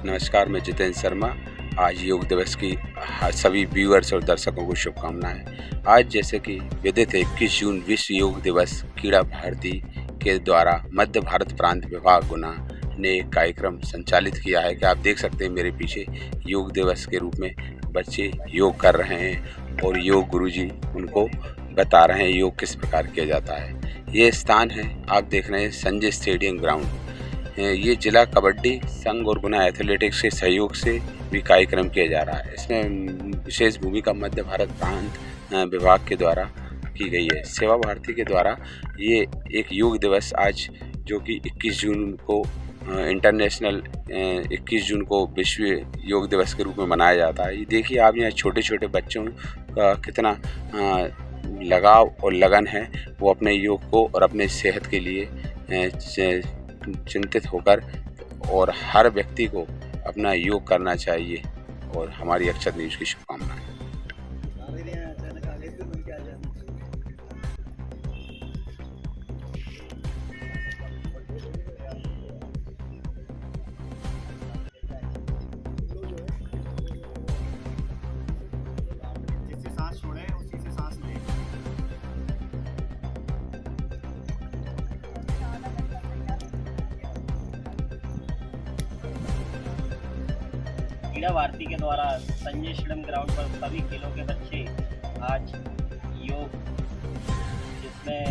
नमस्कार, मैं जितेंद्र शर्मा। आज योग दिवस की सभी व्यूअर्स और दर्शकों को शुभकामनाएं। आज जैसे कि विदित है 21 जून विश्व योग दिवस क्रीड़ा भारती के द्वारा मध्य भारत प्रांत विभाग गुना ने एक कार्यक्रम संचालित किया है कि आप देख सकते हैं मेरे पीछे योग दिवस के रूप में बच्चे योग कर रहे हैं और योग गुरुजी उनको बता रहे हैं योग किस प्रकार किया जाता है। ये स्थान है, आप देख रहे हैं संजय स्टेडियम ग्राउंड। ये जिला कबड्डी संघ और गुना एथलेटिक्स के सहयोग से भी कार्यक्रम किया जा रहा है। इसमें विशेष भूमिका मध्य भारत प्रांत विभाग के द्वारा की गई है। सेवा भारती के द्वारा ये एक योग दिवस आज जो कि 21 जून को इंटरनेशनल 21 जून को विश्व योग दिवस के रूप में मनाया जाता है। ये देखिए आप, यहाँ छोटे छोटे बच्चों का कितना लगाव और लगन है, वो अपने योग को और अपने सेहत के लिए चिंतित होकर और हर व्यक्ति को अपना योग करना चाहिए और हमारी अक्षत न्यूज़ की शुभकामनाएं। जिससे सांस छोड़े उसी से सांस लें। क्रीड़ा भारती के द्वारा संजय स्टेडियम ग्राउंड पर सभी खेलों के बच्चे आज योग, जिसमें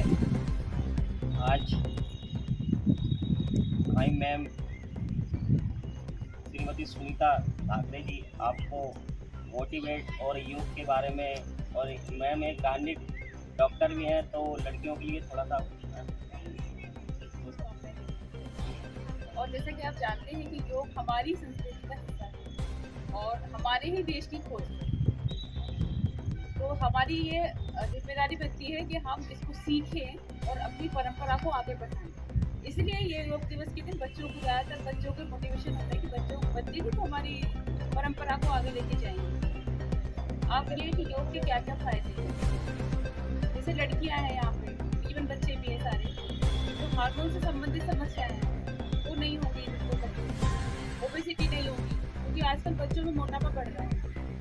आज आई मैम श्रीमती सुनीता ठाकरे जी आपको मोटिवेट और योग के बारे में, और मैम एक गार्निक डॉक्टर भी हैं, तो लड़कियों के लिए थोड़ा सा और जैसा कि आप जानते हैं कि योग हमारी संस्कृति का हिस्सा है और हमारे ही देश की खोज है। तो हमारी ये जिम्मेदारी बनती है कि हम इसको सीखें और अपनी परंपरा को आगे बढ़ाएं। इसलिए ये योग दिवस के दिन बच्चों को, ज़्यादातर बच्चों के मोटिवेशन होता है कि बच्चे भी तो हमारी परंपरा को आगे लेके जाएंगे। आप ये कि योग के क्या क्या फायदे हैं। जैसे लड़कियां हैं यहाँ पे, इवन बच्चे भी हैं सारे, तो हार्मोन से संबंधित समस्याएं हैं वो नहीं होगी, ओबेसिटी नहीं होगी, क्योंकि आजकल बच्चों में मोटापा बढ़ रहा है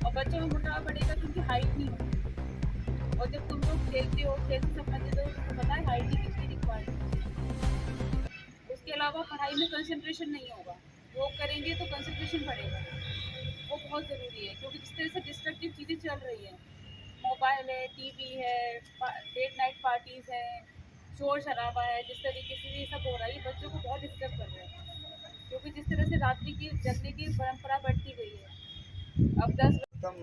और बच्चों में मोटापा बढ़ेगा क्योंकि हाइट नहीं होगी। और जब तुम लोग खेलते हो, खेल से संबंधित हो, तो पता है हाइट की कितनी रिक्वायर्ड है। उसके अलावा पढ़ाई में कंसंट्रेशन नहीं होगा, योग करेंगे तो कंसंट्रेशन बढ़ेगा, वो बहुत ज़रूरी है। क्योंकि जिस तरह से डिस्ट्रक्टिव चीज़ें चल रही हैं, मोबाइल है, टीवी है, लेट नाइट पार्टीज़ हैं, शोर शराबा है, जिस तरीके से ये सब हो रहा है, ये बच्चों को बहुत डिस्टर्ब कर रहा है। क्योंकि जिस तरह से रात्रि की जगने की परंपरा बढ़ती गई है, अब 10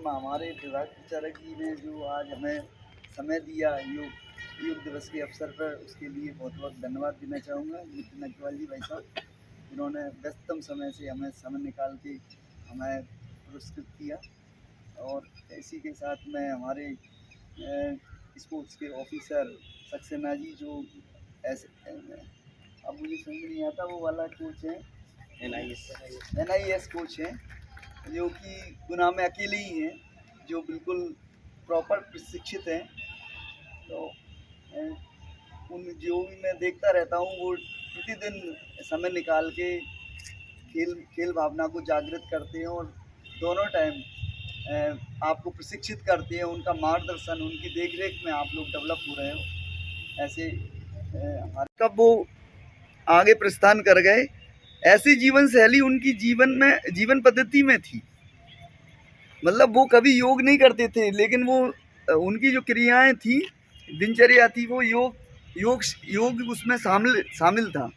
हमारे विभाग चालक जी ने जो आज हमें समय दिया योग दिवस के अवसर पर, उसके लिए बहुत बहुत धन्यवाद देना चाहूँगा नितिन अग्रवाल जी भाई साहब। उन्होंने व्यस्तम समय से हमें समय निकाल के हमें पुरस्कृत किया। और इसी के साथ में हमारे स्पोर्ट्स के ऑफिसर सक्सेना जी, जो ऐसे अब मुझे समझ नहीं आता वो वाला कोच है, NIS कोच हैं, जो कि गुना में अकेले ही हैं, जो बिल्कुल प्रॉपर प्रशिक्षित हैं। तो उन जो भी मैं देखता रहता हूँ, वो प्रतिदिन समय निकाल के खेल भावना को जागृत करते हैं और दोनों टाइम आपको प्रशिक्षित करते हैं। उनका मार्गदर्शन, उनकी देखरेख में आप लोग डेवलप हो रहे हो। ऐसे कब वो आगे प्रस्थान कर गए, ऐसी जीवन शैली उनकी जीवन पद्धति में थी। मतलब वो कभी योग नहीं करते थे, लेकिन वो उनकी जो क्रियाएं थी, दिनचर्या थी, वो योग उसमें शामिल था।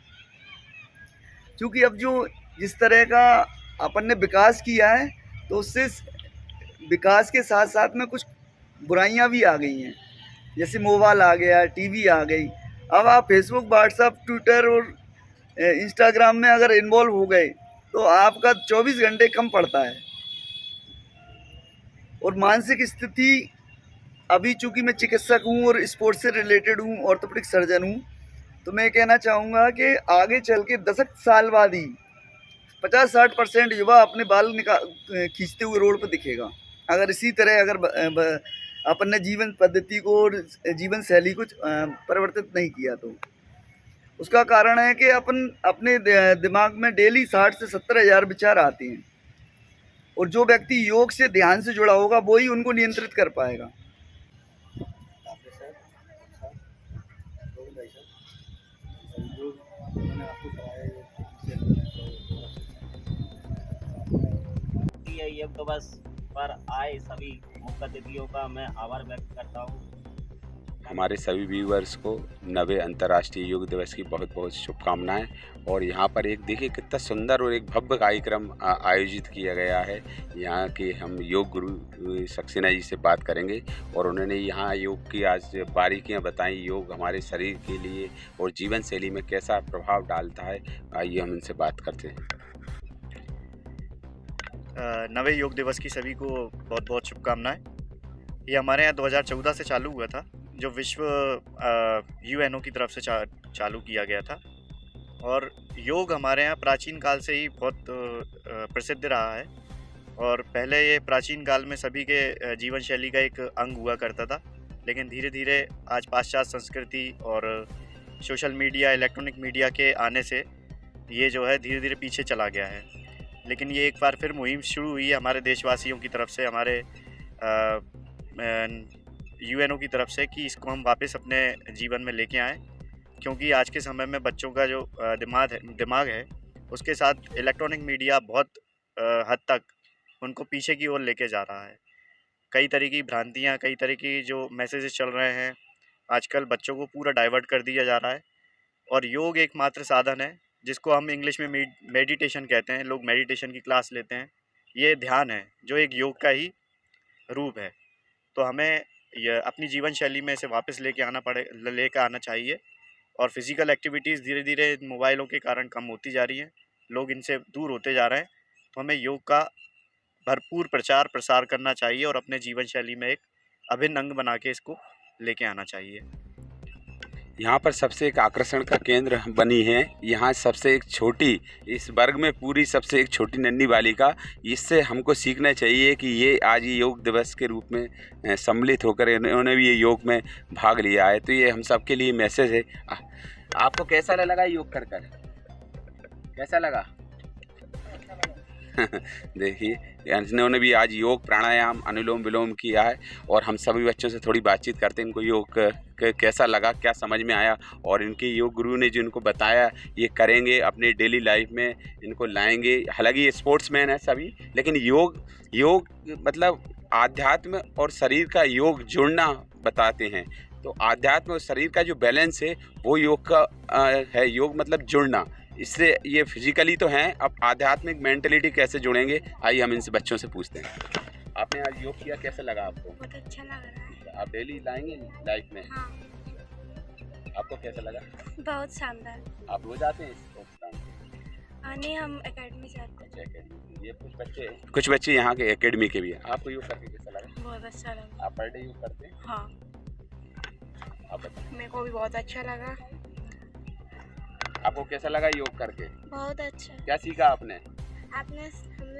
क्योंकि अब जो जिस तरह का अपन ने विकास किया है, तो उससे विकास के साथ साथ में कुछ बुराइयां भी आ गई हैं। जैसे मोबाइल आ गया, टीवी आ गई। अब आप फेसबुक, व्हाट्सएप, ट्विटर और इंस्टाग्राम में अगर इन्वॉल्व हो गए तो आपका 24 घंटे कम पड़ता है। और मानसिक स्थिति, अभी चूंकि मैं चिकित्सक हूँ और स्पोर्ट्स से रिलेटेड हूँ, ऑर्थोपेडिक सर्जन हूँ, तो मैं कहना चाहूँगा कि आगे चल के 10 साल बाद ही 50-60% युवा अपने बाल खींचते हुए रोड पर दिखेगा, अगर इसी तरह अगर अपन ने जीवन पद्धति को और जीवन शैली को परिवर्तित नहीं किया तो। उसका कारण है कि अपन अपने दिमाग में डेली 60 से 70 हज़ार विचार आते हैं, और जो व्यक्ति योग से ध्यान से जुड़ा होगा वो ही उनको नियंत्रित कर पाएगा। ये योग दिवस पर आए सभी मुख्य अतिथियों का मैं आभार व्यक्त करता हूँ। हमारे सभी व्यूअर्स को 90वें अंतर्राष्ट्रीय योग दिवस की बहुत बहुत शुभकामनाएं। और यहाँ पर एक देखिए कितना सुंदर और एक भव्य कार्यक्रम आयोजित किया गया है। यहाँ के हम योग गुरु सक्सेना जी से बात करेंगे और उन्होंने यहाँ योग की आज बारीकियाँ बताई, योग हमारे शरीर के लिए और जीवन शैली में कैसा प्रभाव डालता है। आइए हम इनसे बात करते हैं। 90वें योग दिवस की सभी को बहुत बहुत शुभकामनाएं। ये हमारे यहाँ 2014 से चालू हुआ था, जो विश्व UNO की तरफ से चालू किया गया था। और योग हमारे यहाँ प्राचीन काल से ही बहुत प्रसिद्ध रहा है। और पहले ये प्राचीन काल में सभी के जीवन शैली का एक अंग हुआ करता था, लेकिन धीरे धीरे आज पाश्चात्य संस्कृति और सोशल मीडिया, इलेक्ट्रॉनिक मीडिया के आने से ये जो है धीरे धीरे पीछे चला गया है। लेकिन ये एक बार फिर मुहिम शुरू हुई है हमारे देशवासियों की तरफ से, हमारे UNO की तरफ से, कि इसको हम वापस अपने जीवन में लेके आएँ। क्योंकि आज के समय में बच्चों का जो दिमाग है उसके साथ इलेक्ट्रॉनिक मीडिया बहुत हद तक उनको पीछे की ओर लेके जा रहा है। कई तरह की भ्रांतियाँ, कई तरह की जो मैसेजेस चल रहे हैं, आजकल बच्चों को पूरा डाइवर्ट कर दिया जा रहा है। और योग एकमात्र साधन है जिसको हम इंग्लिश में मेडिटेशन कहते हैं। लोग मेडिटेशन की क्लास लेते हैं, ये ध्यान है जो एक योग का ही रूप है। तो हमें यह अपनी जीवन शैली में इसे वापस लेके आना चाहिए। और फिज़िकल एक्टिविटीज़ धीरे धीरे मोबाइलों के कारण कम होती जा रही हैं, लोग इनसे दूर होते जा रहे हैं। तो हमें योग का भरपूर प्रचार प्रसार करना चाहिए और अपने जीवन शैली में एक अभिन्न अंग बना के इसको लेके आना चाहिए। यहाँ पर सबसे एक आकर्षण का केंद्र बनी है। यहाँ सबसे एक छोटी, इस वर्ग में पूरी सबसे एक छोटी नन्ही बालिका, इससे हमको सीखना चाहिए कि ये आज ये योग दिवस के रूप में सम्मिलित होकर इन्होंने भी ये योग में भाग लिया है। तो ये हम सबके लिए मैसेज है। आपको कैसा लगा योग कर कर, कैसा लगा? देखिए इन्होंने भी आज योग, प्राणायाम, अनुलोम विलोम किया है। और हम सभी बच्चों से थोड़ी बातचीत करते हैं, इनको योग कैसा लगा, क्या समझ में आया, और इनके योग गुरु ने जो इनको बताया ये करेंगे, अपने डेली लाइफ में इनको लाएंगे। हालांकि ये स्पोर्ट्समैन है सभी, लेकिन योग मतलब आध्यात्म और शरीर का योग जुड़ना बताते हैं। तो आध्यात्म और शरीर का जो बैलेंस है वो योग का है। योग मतलब जुड़ना, इससे ये फिजिकली तो हैं, अब आध्यात्मिक मेंटलिटी कैसे जुड़ेंगे, आइए हम इनसे बच्चों से पूछते हैं। आपने आज योग किया, कैसा लगा आपको? बहुत अच्छा लग रहा है। आप डेली लाएंगे लाइफ में? हाँ। आपको कैसा लगा? बहुत शानदार। आप रोज आते हैं इसको? नहीं, हम एकेडमी से आते हैं। अच्छा, एकेडमी। ये कुछ बच्चे यहाँ के एकेडमी के भी हैं। आपको योग करके कैसा लगा? बहुत अच्छा लगा। आप पर डे योग करते हैं? हाँ। आप बताएं। मेरे को भी बहुत अच्छा लगा। आपको कैसा लगा योग करके? बहुत अच्छा। क्या सीखा आपने? हमने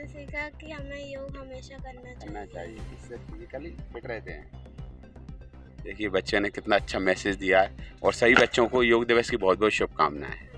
सीखा कि हमें योग हमेशा करना चाहिए। इससे फिजिकली फिट रहते हैं। देखिए बच्चे ने कितना अच्छा मैसेज दिया है। और सभी बच्चों को योग दिवस की बहुत बहुत शुभकामनाएं।